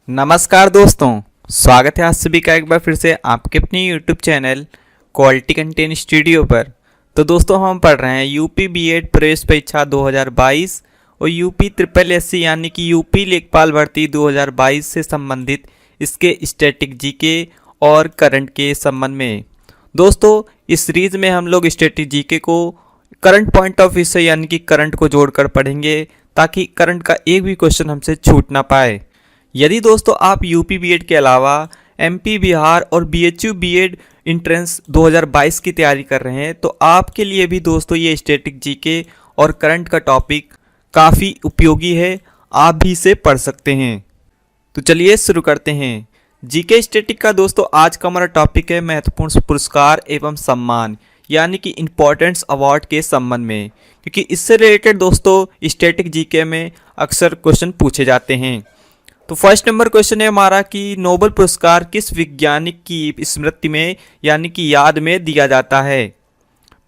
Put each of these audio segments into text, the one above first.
नमस्कार दोस्तों, स्वागत है आप सभी का एक बार फिर से आपके अपने YouTube channel quality content studio पर। तो दोस्तों हम पढ़ रहे हैं यूपी बीएड प्रवेश परीक्षा 2022 और यूपी ट्रिपल एससी यानी कि यूपी लेखपाल भर्ती 2022 से संबंधित इसके स्टैटिक जीके और करंट के संबंध में। दोस्तों इस सीरीज में हम लोग स्टैटिक जीके को करंट पॉइंट ऑफ व्यू से यानी कि करंट को जोड़कर पढ़ेंगे ताकि करंट का एक भी क्वेश्चन हमसे छूट ना पाए। यदि दोस्तों आप यूपी बीएड के अलावा एमपी बिहार और बीएचयू बीएड इंट्रेंस 2022 की तैयारी कर रहे हैं तो आपके लिए भी दोस्तों ये स्टैटिक जीके और करंट का टॉपिक काफ़ी उपयोगी है, आप भी इसे पढ़ सकते हैं। तो चलिए शुरू करते हैं। जीके स्टैटिक का दोस्तों आज का हमारा टॉपिक है महत्वपूर्ण पुरस्कार एवं सम्मान यानी कि इम्पोर्टेंस अवार्ड के संबंध में, क्योंकि इससे रिलेटेड दोस्तों स्टैटिक जीके में अक्सर क्वेश्चन पूछे जाते हैं। तो फर्स्ट नंबर क्वेश्चन है हमारा कि नोबेल पुरस्कार किस वैज्ञानिक की स्मृति में यानी कि याद में दिया जाता है?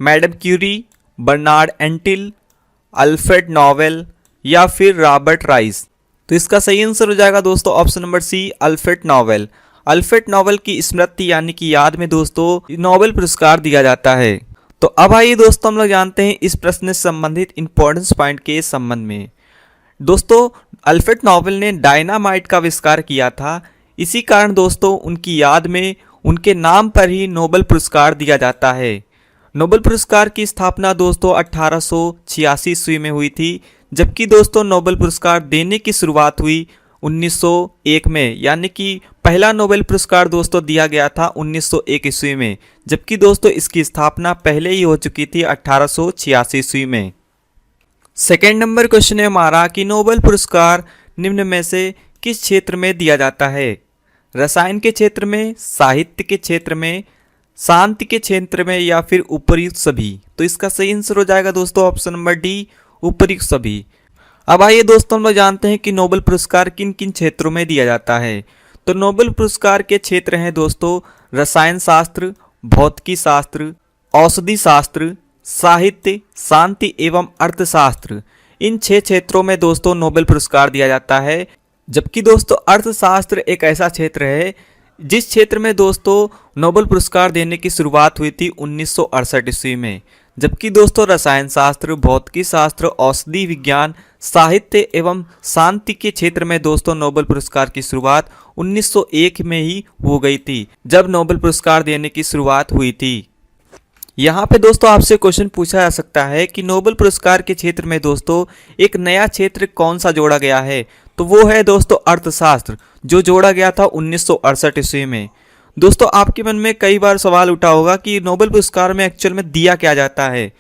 Madame Curie, Bernard Antil, Alfred Nobel या फिर रॉबर्ट राइस। तो इसका सही आंसर हो जाएगा दोस्तों option number C, Alfred Nobel. Alfred Nobel की स्मृति यानी कि याद में दोस्तों नोबेल पुरस्कार दिया जाता है। तो अब आइए दोस्तों हम लोग जानते हैं इस प्रश्न से संबंधित इंपॉर्टेंस पॉइंट के संबंध में। दोस्तों अल्फ्रेड नोबेल ने डायनामाइट का आविष्कार किया था, इसी कारण दोस्तों उनकी याद में उनके नाम पर ही नोबेल पुरस्कार दिया जाता है। नोबेल पुरस्कार की स्थापना दोस्तों 1886 ईस्वी में हुई थी, जबकि दोस्तों नोबेल पुरस्कार देने की शुरुआत हुई 1901 में, यानी कि पहला नोबेल पुरस्कार दोस्तों दिया गया था 1901 ईस्वी में, जबकि दोस्तों इसकी स्थापना पहले ही हो चुकी थी 1886 ईस्वी में। सेकेंड नंबर क्वेश्चन है हमारा कि नोबेल पुरस्कार निम्न में से किस क्षेत्र में दिया जाता है? रसायन के क्षेत्र में, साहित्य के क्षेत्र में, शांति के क्षेत्र में या फिर उपर्युक्त सभी। तो इसका सही आंसर हो जाएगा दोस्तों ऑप्शन नंबर डी, उपर्युक्त सभी। अब आइए दोस्तों हम लोग जानते हैं कि नोबेल पुरस्कार किन किन क्षेत्रों में दिया जाता है। तो नोबेल पुरस्कार के क्षेत्र हैं दोस्तों रसायन शास्त्र, भौतिकी शास्त्र, औषधि शास्त्र, साहित्य, शांति एवं अर्थशास्त्र। इन 6 क्षेत्रों में दोस्तों नोबेल पुरस्कार दिया जाता है, जबकि दोस्तों अर्थशास्त्र एक ऐसा क्षेत्र है जिस क्षेत्र में दोस्तों नोबेल पुरस्कार देने की शुरुआत हुई थी 1968 ईस्वी में, जबकि दोस्तों रसायन शास्त्र, भौतिकी शास्त्र, औषधि विज्ञान, साहित्य एवं शांति के क्षेत्र में दोस्तों नोबेल पुरस्कार की शुरुआत 1901 में ही हो गई थी, जब नोबेल पुरस्कार देने की शुरुआत हुई थी। यहाँ पे दोस्तों आपसे क्वेश्चन पूछा जा सकता है कि नोबेल पुरस्कार के क्षेत्र में दोस्तों एक नया क्षेत्र कौन सा जोड़ा गया है? तो वो है दोस्तों अर्थशास्त्र, जो जोड़ा गया था 1968 ईस्वी में। दोस्तों आपके मन में कई बार सवाल उठा होगा कि नोबेल पुरस्कार में एक्चुअल में दिया क्या जाता है।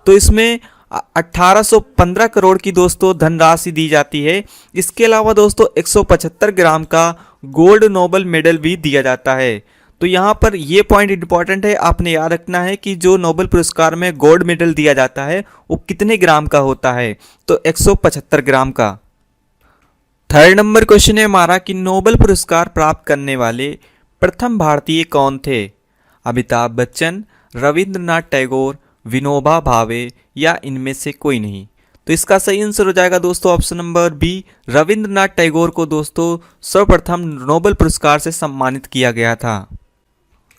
तो इसमें 1815 करोड़ की दोस्तों धनराशि दी जाती है। इसके अलावा दोस्तों 175 ग्राम का गोल्ड नोबेल मेडल भी दिया जाता है। तो यहाँ पर ये पॉइंट इंपॉर्टेंट है, आपने याद रखना है कि जो नोबेल पुरस्कार में गोल्ड मेडल दिया जाता है वो कितने ग्राम का होता है? तो 175 ग्राम का। थर्ड नंबर क्वेश्चन है हमारा कि नोबेल पुरस्कार प्राप्त करने वाले प्रथम भारतीय कौन थे? अमिताभ बच्चन, रविंद्रनाथ टैगोर, विनोबा भावे या इनमें से कोई नहीं। तो इसका सही आंसर हो जाएगा दोस्तों option number B, Rabindranath Tagore को दोस्तों सर्वप्रथम नोबेल पुरस्कार से सम्मानित किया गया था।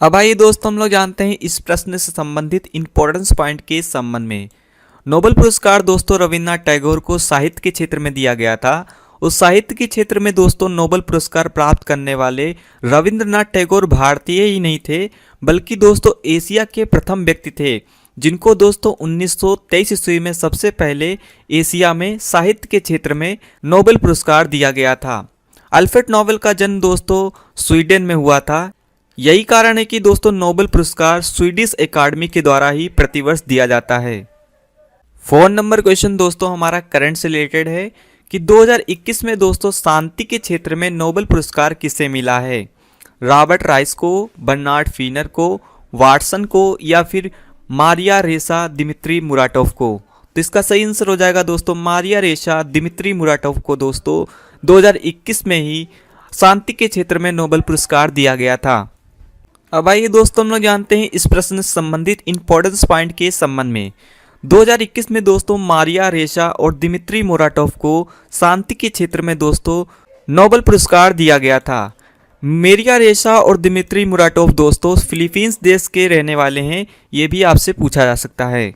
अब आइए दोस्तों हम लोग जानते हैं इस प्रश्न से संबंधित इंपॉर्टेंस पॉइंट के संबंध में। नोबेल पुरस्कार दोस्तों रविंद्रनाथ टैगोर को साहित्य के क्षेत्र में दिया गया था। उस साहित्य के क्षेत्र में दोस्तों नोबेल पुरस्कार प्राप्त करने वाले रविंद्रनाथ टैगोर भारतीय ही नहीं थे, बल्कि दोस्तों एशिया के प्रथम व्यक्ति थे जिनको दोस्तों 1923 ईस्वी में सबसे पहले एशिया में साहित्य के क्षेत्र में नोबेल पुरस्कार दिया गया था। अल्फ्रेड नोबेल का जन्म दोस्तों स्वीडन में हुआ था। यही कारण है कि दोस्तों नोबेल पुरस्कार स्वीडिश एकेडमी के द्वारा ही प्रतिवर्ष दिया जाता है। 4 नंबर क्वेश्चन दोस्तों हमारा करंट से रिलेटेड है कि 2021 में दोस्तों शांति के क्षेत्र में नोबेल पुरस्कार किसे मिला है? रॉबर्ट राइस को, बर्नार्ड फीनर को, वाटसन को या फिर मारिया रेसा दिमित्री मुराटोव को। तो इसका सही आंसर हो जाएगा दोस्तों मारिया रेसा दिमित्री मुराटोव को दोस्तों 2021 में ही शांति के क्षेत्र में नोबेल पुरस्कार दिया गया था। अब आइए दोस्तों हम लोग जानते हैं इस प्रश्न से संबंधित इंपॉर्टेंस पॉइंट के संबंध में। 2021 में दोस्तों मारिया रेशा और दिमित्री मुराटोव को शांति के क्षेत्र में दोस्तों नोबेल पुरस्कार दिया गया था? मेरिया रेशा और दिमित्री मुराटोव दोस्तों फिलीपींस देश के रहने वाले हैं, ये भी आपसे पूछा जा सकता है।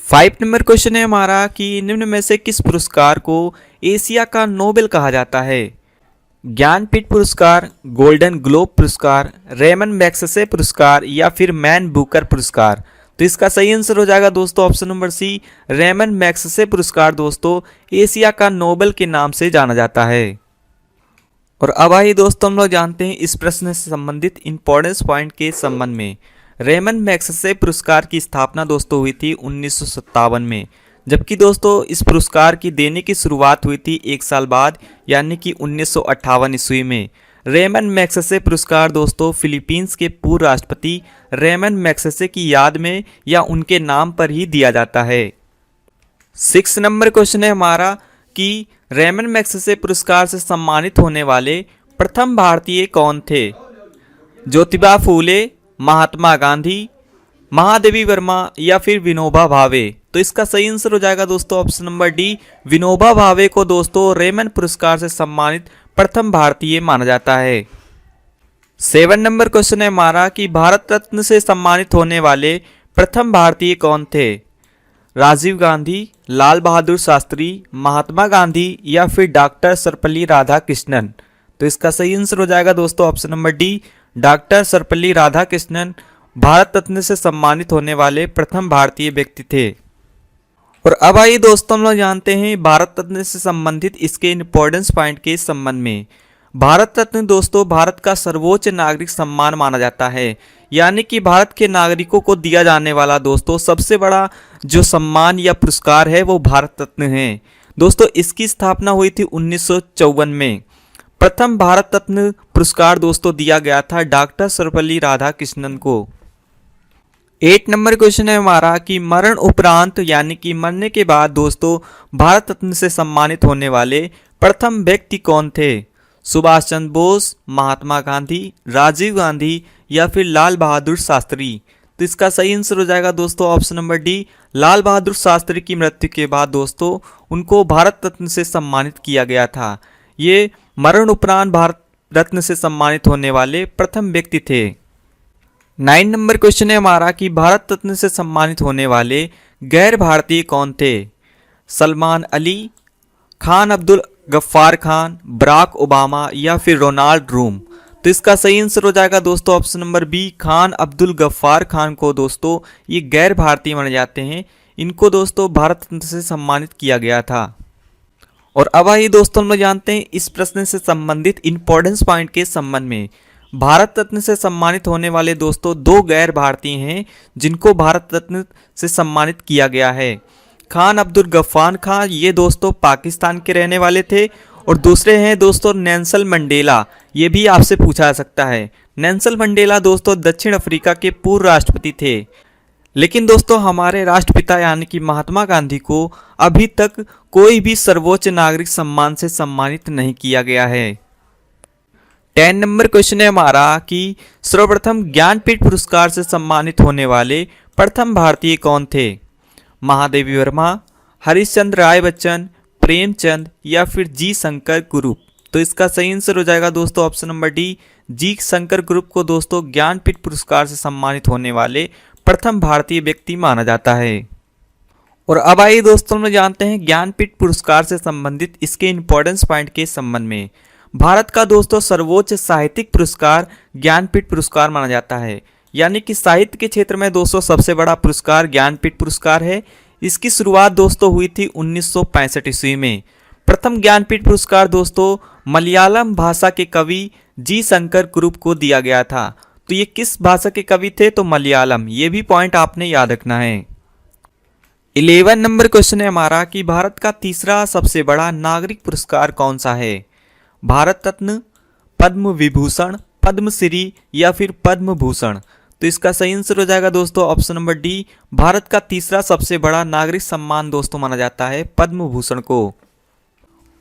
5 नंबर क्वेश्चन है हमारा कि निम्न में से किस पुरस्कार को एशिया का नोबेल कहा जाता है? ज्ञानपीठ पुरस्कार, गोल्डन ग्लोब पुरस्कार, रेमन मैग्सेसे पुरस्कार या फिर मैन बुकर पुरस्कार? तो इसका सही आंसर हो जाएगा दोस्तों option number C, Ramon Magsaysay पुरस्कार दोस्तों एशिया का नोबेल के नाम से जाना जाता है। और अब आइए दोस्तों हम लोग जानते हैं इस प्रश्न से संबंधित इंपॉर्टेंस पॉइंट के संबंध में। रेमन मैग्सेसे पुरस्कार की स्थापना दोस्तों हुई थी 1957 में, जबकि दोस्तों इस पुरस्कार की देने की शुरुआत हुई थी 1 साल बाद यानी कि 1958 ईस्वी में। रेमन मैग्सेसे पुरस्कार दोस्तों फिलीपींस के पूर्व राष्ट्रपति रेमन मैग्सेसे की याद में या उनके नाम पर ही दिया जाता है। 6 नंबर क्वेश्चन है हमारा कि रेमन मैग्सेसे पुरस्कार से सम्मानित होने वाले प्रथम भारतीय कौन थे? ज्योतिबा फूले, महात्मा गांधी, महादेवी वर्मा या फिर विनोबा भावे? तो इसका सही आंसर हो जाएगा दोस्तों option number D, Vinoba Bhave को दोस्तों रेमन पुरस्कार से सम्मानित प्रथम भारतीय माना जाता है। 7 नंबर क्वेश्चन है हमारा कि भारत रत्न से सम्मानित होने वाले प्रथम भारतीय कौन थे? राजीव गांधी, लाल बहादुर शास्त्री, महात्मा गांधी या फिर डॉक्टर सर्वपल्ली राधाकृष्णन? तो इसका सही आंसर हो जाएगा दोस्तों option number D, doctor Sarvepalli Radhakrishnan Bharat Ratna से सम्मानित होने वाले प्रथम भारतीय व्यक्ति थे। और अब आइए दोस्तों हम लोग जानते हैं भारत रत्न से संबंधित इसके इंपॉर्टेंस पॉइंट के संबंध में। भारत रत्न दोस्तों भारत का सर्वोच्च नागरिक सम्मान माना जाता है, यानी कि भारत के नागरिकों को दिया जाने वाला दोस्तों सबसे बड़ा जो सम्मान या पुरस्कार है वो भारत रत्न है। दोस्तों इसकी स्थापना हुई थी 1954 में। प्रथम भारत रत्न पुरस्कार दोस्तों दिया गया था डॉक्टर सर्वपल्ली राधाकृष्णन को। 8 नंबर क्वेश्चन है हमारा कि मरण उपरांत यानी कि मरने के बाद दोस्तों भारत रत्न से सम्मानित होने वाले प्रथम व्यक्ति कौन थे? सुभाष चंद्र बोस, महात्मा गांधी, राजीव गांधी या फिर लाल बहादुर शास्त्री? तो इसका सही आंसर हो जाएगा दोस्तों option number D, Lal Bahadur Shastri की मृत्यु के बाद दोस्तों उनको भारत रत्न से सम्मानित किया गया था। ये मरण उपरांत भारत रत्न से सम्मानित होने वाले प्रथम व्यक्ति थे। 9 नंबर क्वेश्चन है हमारा कि भारत रत्न से सम्मानित होने वाले गैर भारतीय कौन थे? सलमान अली, खान अब्दुल गफ्फार खान, बराक ओबामा या फिर रोनाल्ड रूम? तो इसका सही आंसर हो जाएगा दोस्तों option number B, Khan Abdul Ghaffar Khan को दोस्तों ये गैर भारतीय माने जाते हैं। इनको दोस्तों भारत रत्न से सम्मानित किया गया था। और अब आइए दोस्तों हम लोग जानते हैं इस प्रश्न से संबंधित इंपॉर्टेंस पॉइंट के संबंध में। भारत रत्न से सम्मानित होने वाले दोस्तों 2 गैर भारतीय हैं जिनको भारत रत्न से सम्मानित किया गया है। खान अब्दुल गफ्फार खान ये दोस्तों पाकिस्तान के रहने वाले थे, और दूसरे हैं दोस्तों नेल्सन मंडेला, ये भी आपसे पूछा जा सकता है। नेल्सन मंडेला दोस्तों दक्षिण अफ्रीका के पूर्व राष्ट्रपति थे, लेकिन दोस्तों हमारे राष्ट्रपिता यानी कि महात्मा गांधी को अभी तक कोई भी सर्वोच्च नागरिक सम्मान से सम्मानित नहीं किया गया है। 10 नंबर क्वेश्चन है हमारा कि सर्वप्रथम ज्ञानपीठ पुरस्कार से सम्मानित होने वाले प्रथम भारतीय कौन थे? महादेवी वर्मा, हरिश्चंद्र राय बच्चन, प्रेमचंद या फिर जी शंकर ग्रुप? तो इसका सही आंसर हो जाएगा दोस्तों ऑप्शन नंबर डी, जी शंकर ग्रुप को दोस्तों ज्ञानपीठ पुरस्कार से सम्मानित होने वाले प्रथम भारतीय व्यक्ति माना जाता है। और अब आइए दोस्तों हम जानते हैं ज्ञानपीठ पुरस्कार से संबंधित इसके इंपॉर्टेंस पॉइंट के संबंध में। भारत का दोस्तों सर्वोच्च साहित्यिक पुरस्कार ज्ञानपीठ पुरस्कार माना जाता है, यानी कि साहित्य के क्षेत्र में दोस्तों सबसे बड़ा पुरस्कार ज्ञानपीठ पुरस्कार है। इसकी शुरुआत दोस्तों हुई थी 1965 ईस्वी में। प्रथम ज्ञानपीठ पुरस्कार दोस्तों मलयालम भाषा के कवि जी शंकर ग्रुप को दिया गया था। तो ये किस भाषा के कवि थे? तो मलयालम। ये भी पॉइंट आपने याद रखना है। 11 नंबर क्वेश्चन है हमारा कि भारत का तीसरा सबसे बड़ा नागरिक पुरस्कार कौन सा है? भारत रत्न, पद्म विभूषण, पद्मश्री या फिर पद्म भूषण? तो इसका सही आंसर हो जाएगा दोस्तों ऑप्शन नंबर डी, भारत का तीसरा सबसे बड़ा नागरिक सम्मान दोस्तों माना जाता है पद्म भूषण को।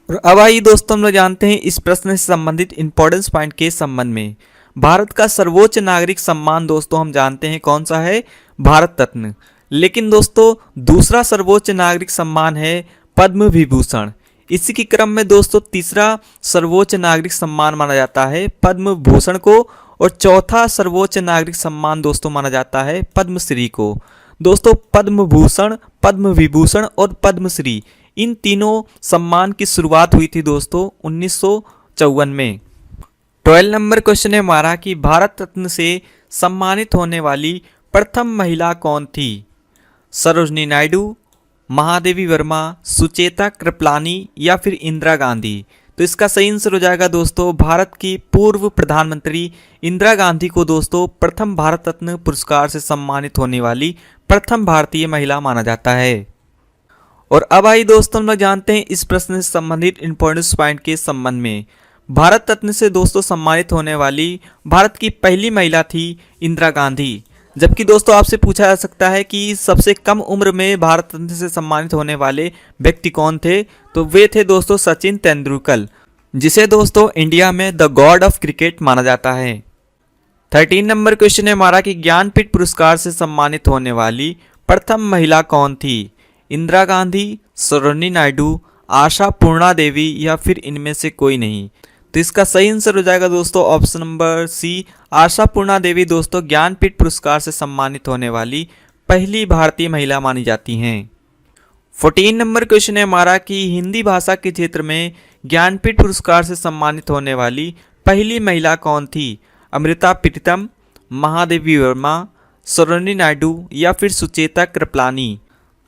और अब आइए दोस्तों हम लोग जानते हैं इस प्रश्न से संबंधित इंपॉर्टेंस पॉइंट के संबंध में। भारत का सर्वोच्च नागरिक सम्मान दोस्तों हम जानते हैं कौन सा है? भारत रत्न। लेकिन दोस्तों दूसरा सर्वोच्च नागरिक सम्मान है पद्म विभूषण। इसी के क्रम में दोस्तों तीसरा सर्वोच्च नागरिक सम्मान माना जाता है पद्म भूषण को, और चौथा सर्वोच्च नागरिक सम्मान दोस्तों माना जाता है पद्मश्री को। दोस्तों पद्म भूषण, पद्म विभूषण और पद्मश्री, इन तीनों सम्मान की शुरुआत हुई थी दोस्तों 1954 में। 12 नंबर क्वेश्चन है हमारा कि भारत रत्न से सम्मानित होने वाली प्रथम महिला कौन थी? सरोजनी नायडू, महादेवी वर्मा, सुचेता कृपलानी या फिर इंदिरा गांधी। तो इसका सही आंसर हो जाएगा दोस्तों भारत की पूर्व प्रधानमंत्री इंदिरा गांधी को दोस्तों प्रथम भारत रत्न पुरस्कार से सम्मानित होने वाली प्रथम भारतीय महिला माना जाता है। और अब आई दोस्तों हम लोग जानते हैं इस प्रश्न से संबंधित इंपॉर्टेंस पॉइंट के संबंध में। भारत रत्न से दोस्तों सम्मानित होने वाली भारत की पहली महिला थी इंदिरा गांधी, जबकि दोस्तों आपसे पूछा जा सकता है कि सबसे कम उम्र में भारत रत्न से सम्मानित होने वाले व्यक्ति कौन थे? तो वे थे दोस्तों सचिन तेंदुलकर, जिसे दोस्तों इंडिया में द गॉड ऑफ क्रिकेट माना जाता है। 13 नंबर क्वेश्चन है हमारा कि ज्ञानपीठ पुरस्कार से सम्मानित होने वाली प्रथम महिला कौन थी? इंदिरा गांधी, सरोजिनी नायडू, आशा पूर्णा देवी या फिर इनमें से कोई नहीं। तो इसका सही आंसर हो जाएगा दोस्तों ऑप्शन नंबर सी, आशा पूर्णा देवी दोस्तों ज्ञानपीठ पुरस्कार से सम्मानित होने वाली पहली भारतीय महिला मानी जाती हैं। 14 नंबर क्वेश्चन है हमारा कि हिंदी भाषा के क्षेत्र में ज्ञानपीठ पुरस्कार से सम्मानित होने वाली पहली महिला कौन थी? अमृता प्रीतम, महादेवी वर्मा, सरोजिनी नायडू या फिर सुचेता कृपलानी।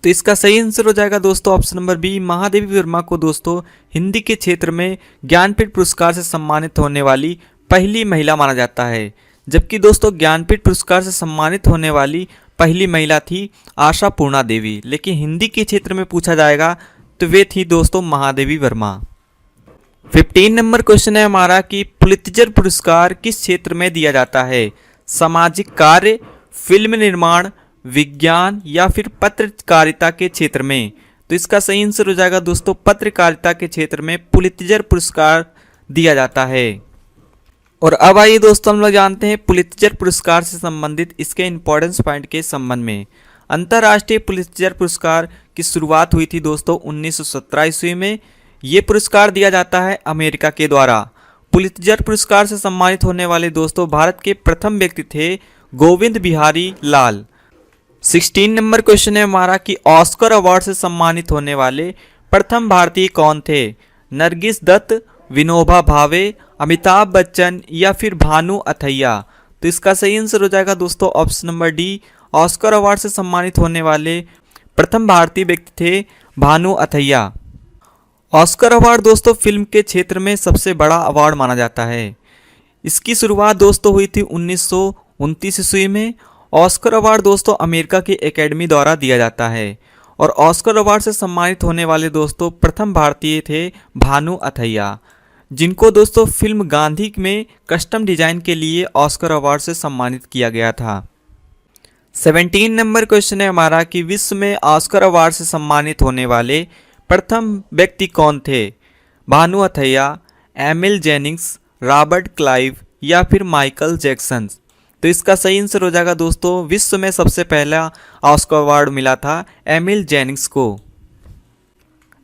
तो इसका सही आंसर हो जाएगा दोस्तों option number B, Mahadevi Verma को दोस्तों हिंदी के क्षेत्र में ज्ञानपीठ पुरस्कार से सम्मानित होने वाली पहली महिला माना जाता है। जबकि दोस्तों ज्ञानपीठ पुरस्कार से सम्मानित होने वाली पहली महिला थी आशा पूर्णा देवी, लेकिन हिंदी के क्षेत्र में पूछा जाएगा तो वे थी दोस्तों महादेवी वर्मा। 15 नंबर क्वेश्चन है हमारा कि पुलित्जर पुरस्कार किस क्षेत्र में दिया जाता है? सामाजिक कार्य, फिल्म निर्माण, विज्ञान या फिर पत्रकारिता के क्षेत्र में। तो इसका सही आंसर हो जाएगा दोस्तों पत्रकारिता के क्षेत्र में पुलित्जर पुरस्कार दिया जाता है। और अब आइए दोस्तों हम लोग जानते हैं पुलित्जर पुरस्कार से संबंधित इसके इंपॉर्टेंस पॉइंट के संबंध में। अंतर्राष्ट्रीय पुलित्जर पुरस्कार की शुरुआत हुई थी दोस्तों 1917 ईस्वी में। ये पुरस्कार दिया जाता है अमेरिका के द्वारा। पुलित्जर पुरस्कार से सम्मानित होने वाले दोस्तों भारत के प्रथम व्यक्ति थे गोविंद बिहारी लाल। 16 नंबर क्वेश्चन है हमारा कि ऑस्कर अवार्ड से सम्मानित होने वाले प्रथम भारतीय कौन थे? नरगिस दत्त, विनोबा भावे, अमिताभ बच्चन या फिर भानु अथैया। तो इसका सही आंसर हो जाएगा दोस्तों option number D, Oscar award से सम्मानित होने वाले प्रथम भारतीय व्यक्ति थे भानु अथैया। ऑस्कर अवार्ड दोस्तों फिल्म के क्षेत्र में सबसे बड़ा अवार्ड माना जाता है। इसकी शुरुआत दोस्तों हुई थी 1929 ईस्वी में। ऑस्कर अवार्ड दोस्तों अमेरिका की एकेडमी द्वारा दिया जाता है और ऑस्कर अवार्ड से सम्मानित होने वाले दोस्तों प्रथम भारतीय थे भानु अथैया, जिनको दोस्तों फिल्म गांधी में कस्टम डिजाइन के लिए ऑस्कर अवार्ड से सम्मानित किया गया था। 17 नंबर क्वेश्चन है हमारा कि विश्व में ऑस्कर अवार्ड से सम्मानित होने वाले प्रथम व्यक्ति कौन थे? Bhanu Athaiya, Emil Jannings, Robert Clive या फिर माइकल जैक्सन। तो इसका सही आंसर हो जाएगा दोस्तों विश्व में सबसे पहला ऑस्कर अवार्ड मिला था एमिल जेनिंग्स को।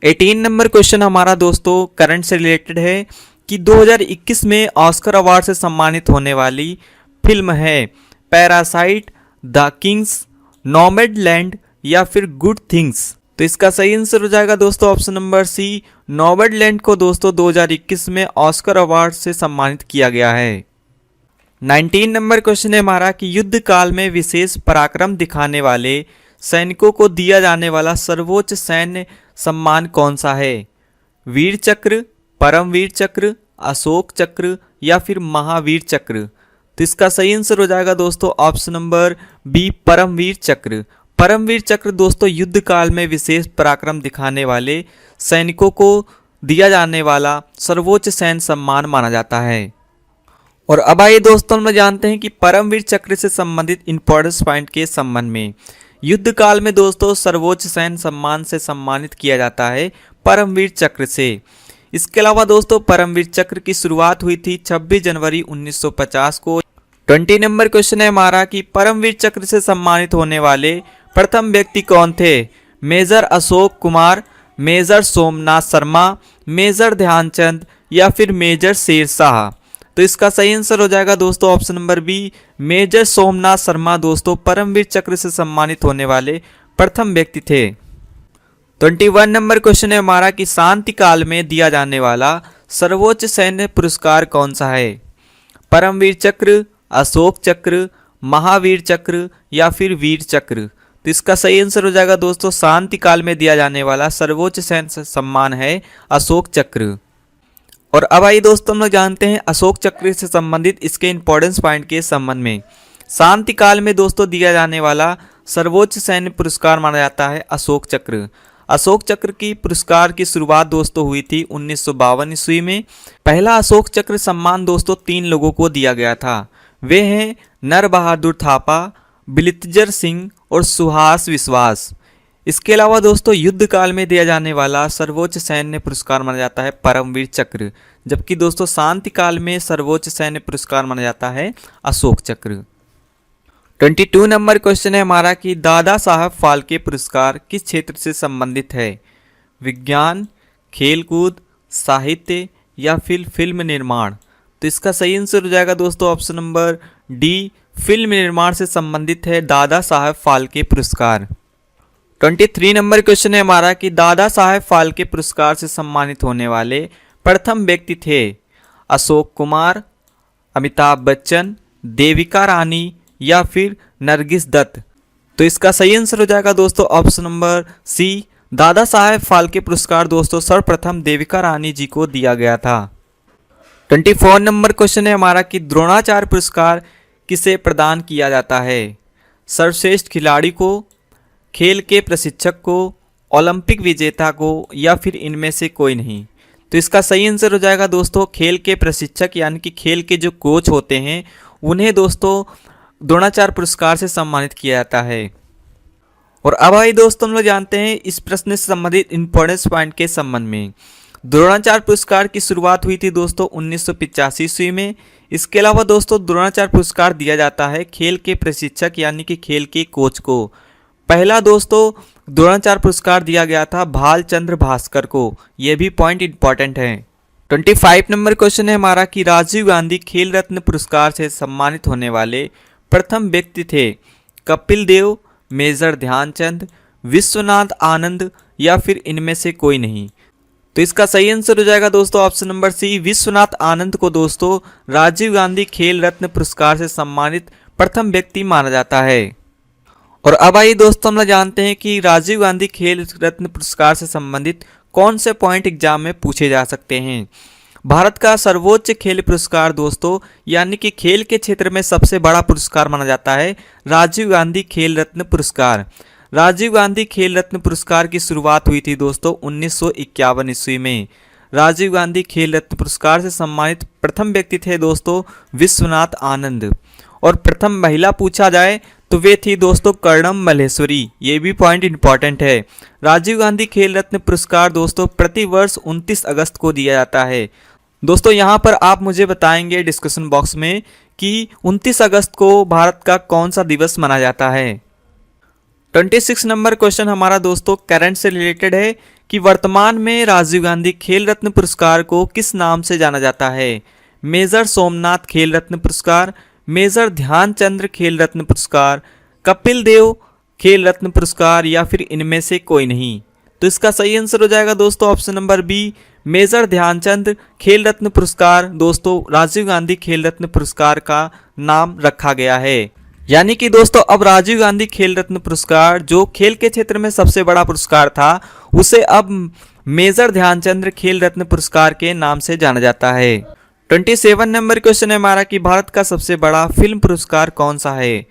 18 नंबर क्वेश्चन हमारा दोस्तों करंट से रिलेटेड है कि 2021 में ऑस्कर अवार्ड से सम्मानित होने वाली फिल्म है पैरासाइट, द किंग्स, नॉमैडलैंड या फिर गुड थिंग्स। तो इसका सही आंसर हो जाएगा दोस्तों ऑप्शन नंबर सी, नॉमैडलैंड को दोस्तों 2021 में ऑस्कर अवार्ड से सम्मानित किया गया है। 19 नंबर क्वेश्चन है हमारा कि युद्ध काल में विशेष पराक्रम दिखाने वाले सैनिकों को दिया जाने वाला सर्वोच्च सैन्य सम्मान कौन सा है? वीर चक्र, परमवीर चक्र, अशोक चक्र या फिर महावीर चक्र। तो इसका सही आंसर हो जाएगा दोस्तों ऑप्शन नंबर बी, परमवीर चक्र। परमवीर चक्र दोस्तों युद्ध काल में विशेष पराक्रम दिखाने वाले सैनिकों को दिया जाने वाला सर्वोच्च सैन्य सम्मान माना जाता है। और अब आइए दोस्तों हम जानते हैं कि परमवीर चक्र से संबंधित इंपॉर्टेंस पॉइंट के संबंध में। युद्ध काल में दोस्तों सर्वोच्च सैन्य सम्मान से सम्मानित किया जाता है परमवीर चक्र से। इसके अलावा दोस्तों परमवीर चक्र की शुरुआत हुई थी 26 जनवरी 1950 को। 20 नंबर क्वेश्चन है हमारा कि परमवीर चक्र से सम्मानित होने वाले प्रथम व्यक्ति कौन थे? Major Ashok Kumar, major Somnath Sharma, major Dhyan Chand या फिर मेजर शेरशाह। तो इसका सही आंसर हो जाएगा दोस्तों option number B, major Somnath Sharma दोस्तों परमवीर चक्र से सम्मानित होने वाले प्रथम व्यक्ति थे। 21 नंबर क्वेश्चन है हमारा कि शांति काल में दिया जाने वाला सर्वोच्च सैन्य पुरस्कार कौन सा है? परमवीर चक्र, अशोक चक्र, महावीर चक्र या फिर वीर चक्र। तो इसका सही आंसर हो जाएगा दोस्तों शांति काल में दिया जाने वाला सर्वोच्च सैन्य सम्मान है अशोक चक्र। और अब आइए दोस्तों हम लोग जानते हैं अशोक चक्र से संबंधित इसके इंपॉर्टेंस पॉइंट के संबंध में। शांति काल में दोस्तों दिया जाने वाला सर्वोच्च सैन्य पुरस्कार माना जाता है अशोक चक्र। अशोक चक्र की पुरस्कार की शुरुआत दोस्तों हुई थी 1952 ईस्वी में। पहला अशोक चक्र सम्मान दोस्तों 3 लोगों को दिया गया था। वे हैं नर बहादुर थापा, बिलितजर सिंह और सुहास विश्वास। इसके अलावा दोस्तों युद्ध काल में दिया जाने वाला सर्वोच्च सैन्य पुरस्कार माना जाता है परमवीर चक्र, जबकि दोस्तों शांति काल में सर्वोच्च सैन्य पुरस्कार माना जाता है अशोक चक्र। 22 नंबर क्वेश्चन है हमारा कि दादा साहब फाल्के पुरस्कार किस क्षेत्र से संबंधित है? विज्ञान, खेलकूद, साहित्य या फिर फिल्म निर्माण। तो इसका सही आंसर हो जाएगा दोस्तों ऑप्शन नंबर डी, फिल्म निर्माण से संबंधित है दादा साहब फाल्के पुरस्कार। 23 नंबर क्वेश्चन है हमारा कि दादा साहब फाल्के पुरस्कार से सम्मानित होने वाले प्रथम व्यक्ति थे? अशोक कुमार, अमिताभ बच्चन, देविका रानी या फिर नरगिस दत्त। तो इसका सही आंसर हो जाएगा दोस्तों ऑप्शन नंबर सी, दादा साहब फाल्के पुरस्कार दोस्तों सर्वप्रथम देविका रानी जी को दिया गया था। 24 नंबर क्वेश्चन है हमारा कि द्रोणाचार्य पुरस्कार किसे प्रदान किया जाता है? सर्वश्रेष्ठ खिलाड़ी को, खेल के प्रशिक्षक को, ओलंपिक विजेता को या फिर इनमें से कोई नहीं। तो इसका सही आंसर हो जाएगा दोस्तों खेल के प्रशिक्षक यानी कि खेल के जो कोच होते हैं उन्हें दोस्तों द्रोणाचार्य पुरस्कार से सम्मानित किया जाता है। और अब आइए दोस्तों हम लोग जानते हैं इस प्रश्न से संबंधित इंपॉर्टेंस पॉइंट के संबंध में। द्रोणाचार्य पुरस्कार की शुरुआत हुई थी दोस्तों 1985 ईस्वी में। इसके अलावा दोस्तों द्रोणाचार्य पुरस्कार दिया जाता है खेल के प्रशिक्षक यानी कि खेल के कोच को। पहला दोस्तों द्रोणाचार्य पुरस्कार दिया गया था भालचंद्र भास्कर को। यह भी पॉइंट इंपॉर्टेंट है। 25 नंबर क्वेश्चन है हमारा कि राजीव गांधी खेल रत्न पुरस्कार से सम्मानित होने वाले प्रथम व्यक्ति थे? कपिल देव, मेजर ध्यानचंद, विश्वनाथ आनंद या फिर इनमें से कोई नहीं। तो इसका सही आंसर हो जाएगा दोस्तों ऑप्शन नंबर सी, विश्वनाथ आनंद को दोस्तों राजीव गांधी खेल रत्न पुरस्कार से सम्मानित प्रथम व्यक्ति माना जाता है। और अब आइए दोस्तों हम लोग जानते हैं कि राजीव गांधी खेल रत्न पुरस्कार से संबंधित कौन से पॉइंट एग्जाम में पूछे जा सकते हैं। भारत का सर्वोच्च खेल पुरस्कार दोस्तों यानी कि खेल के क्षेत्र में सबसे बड़ा पुरस्कार माना जाता है राजीव गांधी खेल रत्न पुरस्कार। राजीव गांधी खेल रत्न पुरस्कार की शुरुआत हुई थी दोस्तों 1951 ईस्वी में। राजीव गांधी खेल रत्न पुरस्कार से सम्मानित प्रथम व्यक्ति थे दोस्तों विश्वनाथ आनंद। और प्रथम महिला पूछा जाए तो वे थी दोस्तों कर्णम मल्लेश्वरी। ये भी पॉइंट इंपॉर्टेंट है। राजीव गांधी खेल रत्न पुरस्कार दोस्तों प्रति वर्ष 29 अगस्त को दिया जाता है। दोस्तों यहाँ पर आप मुझे बताएंगे डिस्कशन बॉक्स में कि 29 अगस्त को भारत का कौन सा दिवस मनाया जाता है। 26 नंबर क्वेश्चन हमारा दोस्तों करंट से रिलेटेड है कि वर्तमान में राजीव गांधी खेल रत्न पुरस्कार को किस नाम से जाना जाता है? मेजर सोमनाथ खेल रत्न पुरस्कार, मेजर ध्यानचंद्र खेल रत्न पुरस्कार, कपिल देव खेल रत्न पुरस्कार या फिर इनमें से कोई नहीं। तो इसका सही आंसर हो जाएगा दोस्तों option number B, major Dhyan Chand Khel Ratna पुरस्कार दोस्तों राजीव गांधी खेल रत्न पुरस्कार का नाम रखा गया है। यानी कि दोस्तों अब राजीव गांधी खेल रत्न पुरस्कार जो खेल के क्षेत्र में सबसे बड़ा पुरस्कार था उसे अब मेजर ध्यानचंद खेल रत्न पुरस्कार के नाम से जाना जाता है। 27 नंबर क्वेश्चन है हमारा कि भारत का सबसे बड़ा फिल्म पुरस्कार कौन सा है?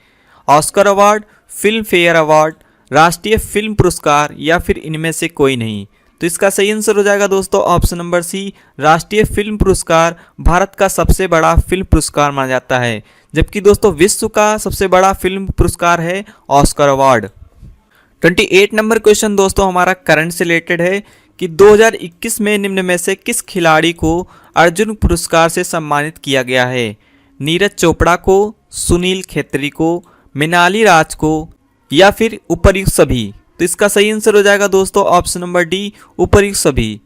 Oscar award, film fair award, राष्ट्रीय फिल्म पुरस्कार या फिर इनमें से कोई नहीं। तो इसका सही आंसर हो जाएगा दोस्तों ऑप्शन नंबर सी, राष्ट्रीय फिल्म पुरस्कार भारत का सबसे बड़ा फिल्म पुरस्कार माना जाता है, जबकि दोस्तों विश्व का सबसे बड़ा फिल्म पुरस्कार है ऑस्कर अवार्ड। 28 नंबर क्वेश्चन दोस्तों हमारा करंट से रिलेटेड है कि 2021 में निम्न में से किस खिलाड़ी को अर्जुन पुरस्कार से सम्मानित किया गया है? नीरज चोपड़ा को, सुनील खेत्री को, मिनाली राज को या फिर उपर्युक्त सभी। तो इसका सही आंसर हो जाएगा दोस्तों ऑप्शन नंबर डी, उपर्युक्त सभी।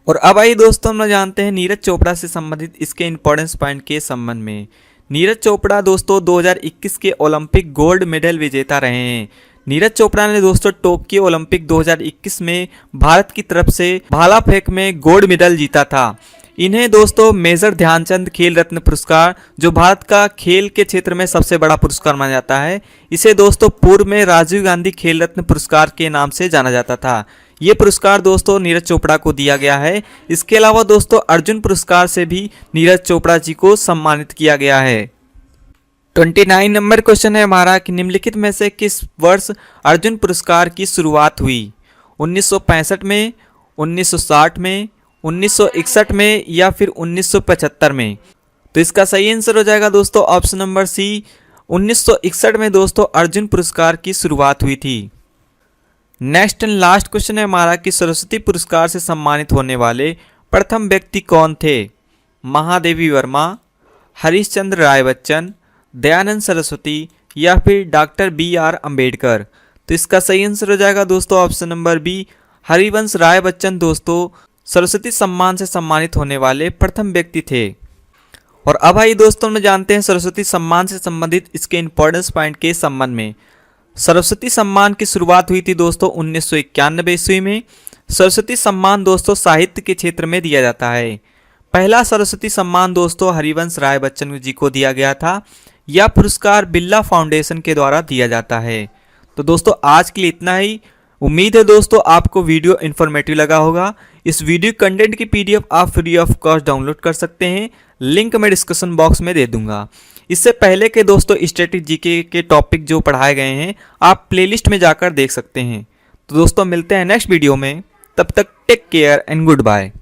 और अब आइए दोस्तों हम जानते हैं नीरज चोपड़ा से संबंधित इसके इंपॉर्टेंस पॉइंट के संबंध में। नीरज चोपड़ा दोस्तों 2021 के ओलंपिक गोल्ड मेडल विजेता रहे हैं। नीरज चोपड़ा ने दोस्तों टोक्यो ओलंपिक 2021 में भारत की तरफ से भाला फेंक में गोल्ड मेडल जीता था। इन्हें दोस्तों मेजर ध्यानचंद खेल रत्न पुरस्कार, जो भारत का खेल के क्षेत्र में सबसे बड़ा पुरस्कार माना जाता है, इसे दोस्तों पूर्व में राजीव गांधी खेल रत्न पुरस्कार के नाम से जाना जाता था। ये पुरस्कार दोस्तों नीरज चोपड़ा को दिया गया है। इसके अलावा दोस्तों अर्जुन पुरस्कार से भी नीरज चोपड़ा जी को सम्मानित किया गया है। 29 नंबर क्वेश्चन है हमारा कि निम्नलिखित में से किस वर्ष अर्जुन पुरस्कार की शुरुआत हुई? 1965 में, 1960 में, 1961 में या फिर 1975 में? तो इसका सही आंसर हो जाएगा दोस्तों ऑप्शन नंबर सी, 1961 में दोस्तों अर्जुन पुरस्कार की शुरुआत हुई थी। नेक्स्ट एंड लास्ट क्वेश्चन है हमारा कि सरस्वती पुरस्कार से सम्मानित होने वाले प्रथम व्यक्ति कौन थे? महादेवी वर्मा, हरीशचंद्र राय बच्चन, दयानंद सरस्वती या फिर डॉक्टर BR अम्बेडकर? तो इसका सही आंसर हो जाएगा दोस्तों option number B, Harivansh Rai Bachchan दोस्तों सरस्वती सम्मान से सम्मानित होने वाले प्रथम व्यक्ति थे। और अब आइए दोस्तों हम जानते हैं सरस्वती सम्मान से संबंधित इसके इंपॉर्टेंस पॉइंट के संबंध में। सरस्वती सम्मान की शुरुआत हुई थी दोस्तों 1991 ईस्वी में। सरस्वती सम्मान दोस्तों साहित्य के क्षेत्र में दिया जाता है। पहला सरस्वती सम्मान दोस्तों हरिवंश राय बच्चन जी को दिया गया था। यह पुरस्कार बिरला फाउंडेशन के द्वारा दिया जाता है। तो दोस्तों आज के लिए इतना ही। उम्मीद है दोस्तों आपको वीडियो इन्फॉर्मेटिव लगा होगा। इस वीडियो कंटेंट की PDF आप फ्री ऑफ कॉस्ट डाउनलोड कर सकते हैं। लिंक मैं डिस्क्रिप्शन बॉक्स में दे दूंगा। इससे पहले के दोस्तों स्टैटिक जीके के टॉपिक जो पढ़ाए गए हैं आप प्लेलिस्ट में जाकर देख सकते हैं। तो दोस्तों मिलते हैं नेक्स्ट वीडियो में, तब तक take care and good bye.